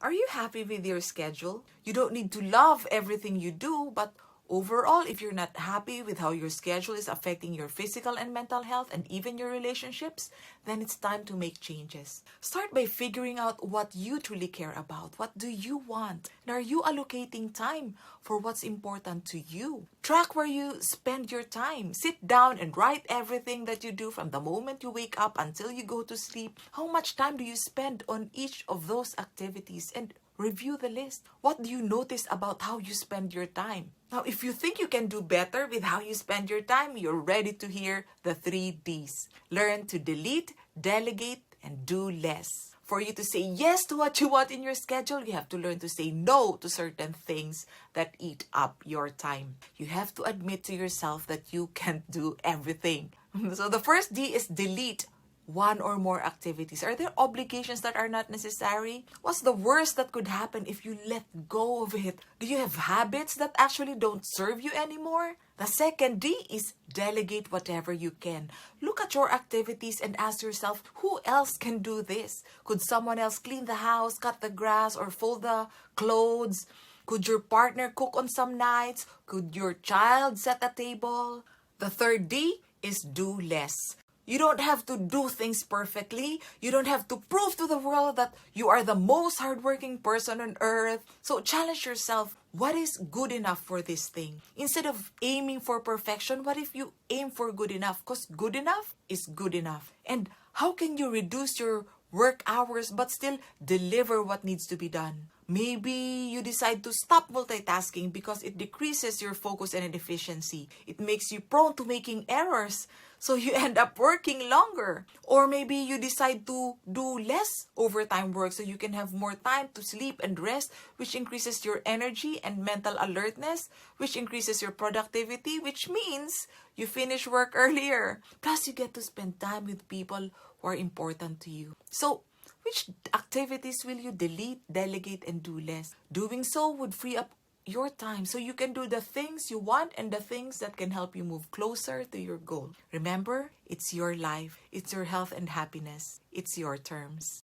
Are you happy with your schedule? You don't need to love everything you do, but overall, if you're not happy with how your schedule is affecting your physical and mental health and even your relationships, then it's time to make changes. Start by figuring out what you truly care about. What do you want? And are you allocating time for what's important to you? Track where you spend your time. Sit down and write everything that you do from the moment you wake up until you go to sleep. How much time do you spend on each of those activities? And review the list. What do you notice about how you spend your time? Now, if you think you can do better with how you spend your time, you're ready to hear the 3 Ds. Learn to delete, delegate, and do less. For you to say yes to what you want in your schedule, you have to learn to say no to certain things that eat up your time. You have to admit to yourself that you can't do everything. So the first D is delete one or more activities. Are there obligations that are not necessary? What's the worst that could happen if you let go of it? Do you have habits that actually don't serve you anymore? The second D is delegate whatever you can. Look at your activities and ask yourself, who else can do this? Could someone else clean the house, cut the grass, or fold the clothes? Could your partner cook on some nights? Could your child set a table? The third D is do less. You don't have to do things perfectly. You don't have to prove to the world that you are the most hardworking person on earth. So challenge yourself. What is good enough for this thing? Instead of aiming for perfection, what if you aim for good enough? Because good enough is good enough. And how can you reduce your work hours but still deliver what needs to be done? Maybe you decide to stop multitasking because it decreases your focus and efficiency. It makes you prone to making errors, so you end up working longer. Or maybe you decide to do less overtime work so you can have more time to sleep and rest, which increases your energy and mental alertness, which increases your productivity, which means you finish work earlier. Plus, you get to spend time with people who are important to you. So, which activities will you delete, delegate, and do less? Doing so would free up your time so you can do the things you want and the things that can help you move closer to your goal. Remember, it's your life, it's your health and happiness, it's your terms.